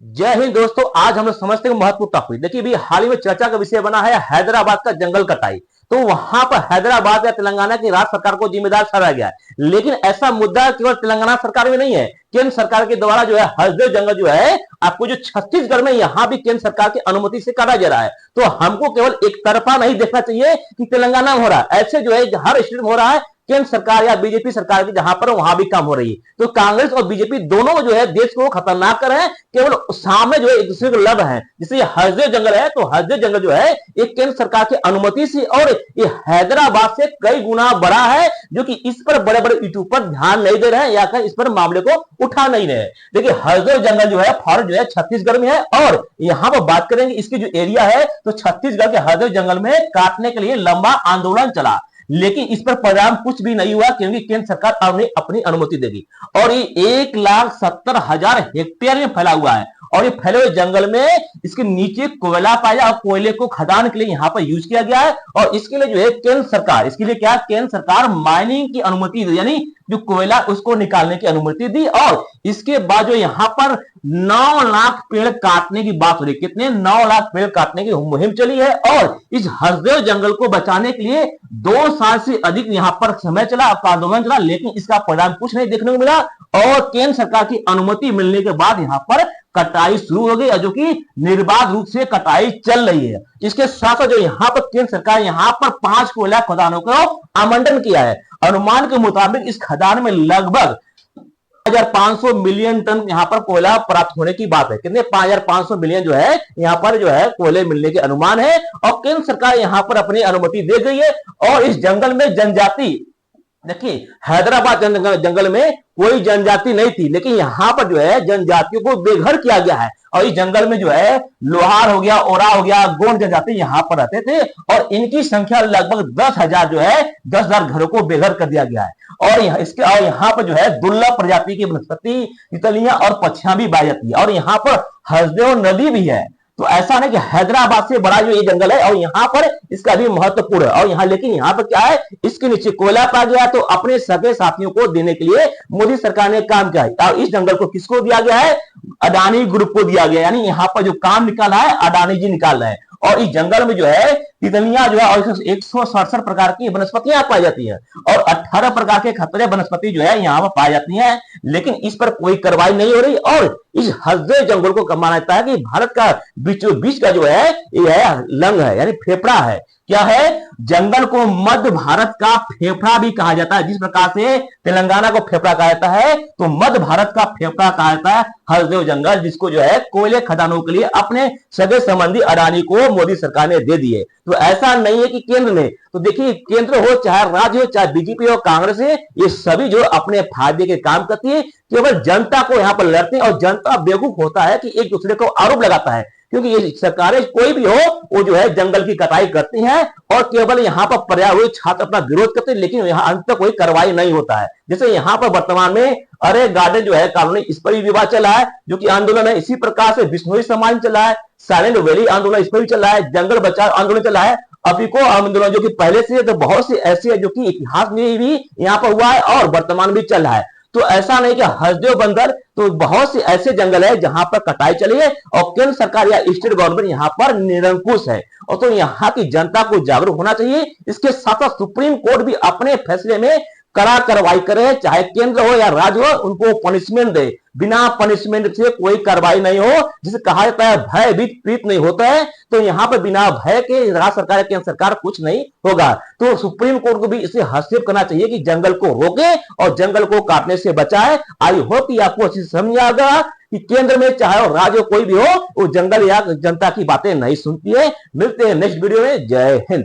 जय हिंद दोस्तों। आज हम लोग समझते हैं महत्वपूर्ण टॉपिक। देखिए भी हाल ही में चर्चा का विषय बना है हैदराबाद का जंगल कटाई। तो वहां पर हैदराबाद या तेलंगाना की राज्य सरकार को जिम्मेदार ठहराया गया है। लेकिन ऐसा मुद्दा केवल तेलंगाना सरकार में नहीं है, केंद्र सरकार के द्वारा जो है हसदेव जंगल जो है आपको जो छत्तीसगढ़ में यहां भी केंद्र सरकार की अनुमति से काटा जा रहा है। तो हमको केवल एक तरफा नहीं देखना चाहिए कि तेलंगाना में हो रहा है, ऐसे जो है हर स्टेट में हो रहा है। केंद्र सरकार या बीजेपी सरकार की जहां पर वहां भी काम हो रही है। तो कांग्रेस और बीजेपी दोनों जो है देश को खतरनाक कर रहे हैं, केवल सामने जो है एक दूसरे को लड़ रहे हैं। जैसे हसदेव जंगल है तो हसदेव जंगल जो है एक केंद्र सरकार की अनुमति से और ये हैदराबाद से कई गुना बड़ा है, जो कि इस पर बड़े बड़े यूट्यूब पर ध्यान नहीं दे रहे हैं या फिर इस पर मामले को उठा नहीं रहे। देखिए हसदेव जंगल जो है फॉरेस्ट जो है छत्तीसगढ़ में है और यहां पर बात करेंगे इसकी जो एरिया है तो छत्तीसगढ़ के हसदेव जंगल में काटने के लिए लंबा आंदोलन चला, लेकिन इस पर परिणाम कुछ भी नहीं हुआ क्योंकि केंद्र सरकार अपनी अनुमति देगी। और ये 1,70,000 हेक्टेयर में फैला हुआ है और ये फैले हुए जंगल में इसके नीचे कोयला पाया और कोयले को खदान के लिए यहाँ पर यूज किया गया है। और इसके लिए जो है केंद्र सरकार, इसके लिए क्या केंद्र सरकार माइनिंग की अनुमति दी, यानी जो कोयला उसको निकालने की अनुमति दी। और इसके बाद जो यहाँ पर 9 लाख पेड़ काटने की बात हो रही, कितने 9 लाख पेड़ काटने की मुहिम चली है। और इस हसदेव जंगल को बचाने के लिए 2 साल से अधिक यहाँ पर समय चला, आंदोलन चला, लेकिन इसका परिणाम कुछ नहीं देखने को मिला। और केंद्र सरकार की अनुमति मिलने के बाद यहाँ पर कटाई शुरू हो गई, जो कि निर्बाध रूप से कटाई चल रही है। इसके साथ साथ जो यहाँ पर केंद्र सरकार यहाँ पर 5 कोयला खदानों को आवंटन किया है। अनुमान के मुताबिक इस खदान में लगभग 5,500 मिलियन टन यहाँ पर कोयला प्राप्त होने की बात है। कितने 5,500 मिलियन जो है यहाँ पर जो है कोयले मिलने के अनुमान है। और केंद्र सरकार यहाँ पर अपनी अनुमति दे गई है। और इस जंगल में जनजाति, देखिए हैदराबाद जंगल में कोई जनजाति नहीं थी, लेकिन यहाँ पर जो है जनजातियों को बेघर किया गया है। और इस जंगल में जो है लोहार हो गया, ओरा हो गया, गोंड जनजाति यहाँ पर रहते थे और इनकी संख्या लगभग 10,000 जो है 10,000 घरों को बेघर कर दिया गया है। और यहाँ पर जो है दुर्लभ प्रजाति की वनस्पति, तितलियां और पक्षियां भी पाई जाती है। और यहाँ पर हसदेव नदी भी है। तो ऐसा नहीं कि हैदराबाद से बड़ा जो ये जंगल है और यहाँ पर इसका भी महत्वपूर्ण है। और यहाँ लेकिन यहाँ पर क्या है, इसके नीचे कोयला पा गया तो अपने सगे साथियों को देने के लिए मोदी सरकार ने काम किया है। और इस जंगल को किसको दिया गया है, अडानी ग्रुप को दिया गया, यानी यहाँ पर जो काम निकाला है अडानी जी निकाल रहे हैं। और इस जंगल में जो है तितलियां जो है और 167 प्रकार की वनस्पतियां पाई जाती है और 18 प्रकार के खतरे वनस्पति जो है यहाँ पर पाई जाती है, लेकिन इस पर कोई कार्रवाई नहीं हो रही। और इस हसदेव जंगल को माना जाता है कि भारत का बीचों बीच का जो है ये है लंग है, यानी फेफड़ा है। क्या है, जंगल को मध्य भारत का फेफड़ा भी कहा जाता है। जिस प्रकार से तेलंगाना को फेफड़ा कहा जाता है तो मध्य भारत का फेफड़ा कहा जाता है हसदेव जंगल, जिसको जो है कोयले खदानों के लिए अपने सगे संबंधी अडानी को मोदी सरकार ने दे दिए। तो ऐसा नहीं है कि केंद्र ने, तो देखिए केंद्र हो चाहे राज्य हो चाहे बीजेपी हो कांग्रेस है, ये सभी जो अपने फायदे के काम करती है, केवल जनता को यहाँ पर लड़ते हैं। और जनता बेवकूफ होता है कि एक दूसरे को आरोप लगाता है, क्योंकि ये सरकारें कोई भी हो वो जो है जंगल की कटाई करती हैं और केवल यहाँ पर पर्यावरण छात्र अपना विरोध करते हैं, लेकिन यहाँ अंत तक कोई कार्रवाई नहीं होता है। जैसे यहाँ पर वर्तमान में अरे गार्डन जो है कॉलोनी, इस पर भी विवाद चला है जो कि आंदोलन है। इसी प्रकार से बिश्नोई समाज चला है, साइलेंट वैली आंदोलन इस पर भी चला है, जंगल बचाओ आंदोलन चला है, अभी को आंदोलन जो कि पहले से तो बहुत सी ऐसी है जो कि इतिहास में भी यहाँ पर हुआ है और वर्तमान भी चल रहा है। तो ऐसा नहीं कि हसदेव बंदर, तो बहुत से ऐसे जंगल है जहां पर कटाई चली है और केंद्र सरकार या स्टेट गवर्नमेंट यहाँ पर निरंकुश है। और तो यहाँ की जनता को जागरूक होना चाहिए। इसके साथ साथ सुप्रीम कोर्ट भी अपने फैसले में कड़ा कार्रवाई करे, चाहे केंद्र हो या राज्य हो, उनको पनिशमेंट दे। बिना पनिशमेंट से कोई कार्रवाई नहीं हो, जिसे कहा जाता है भयभीत प्रीत नहीं होता है। तो यहाँ पर बिना भय के राज्य सरकार केंद्र सरकार कुछ नहीं होगा। तो सुप्रीम कोर्ट को भी इसे हस्तक्षेप करना चाहिए कि जंगल को रोके और जंगल को काटने से बचाए। आई होप कि आपको अच्छी समझ आ गया कि केंद्र में चाहे राज्य कोई भी हो वो जंगल या जनता की बातें नहीं सुनती है। मिलते हैं नेक्स्ट वीडियो में। जय हिंद।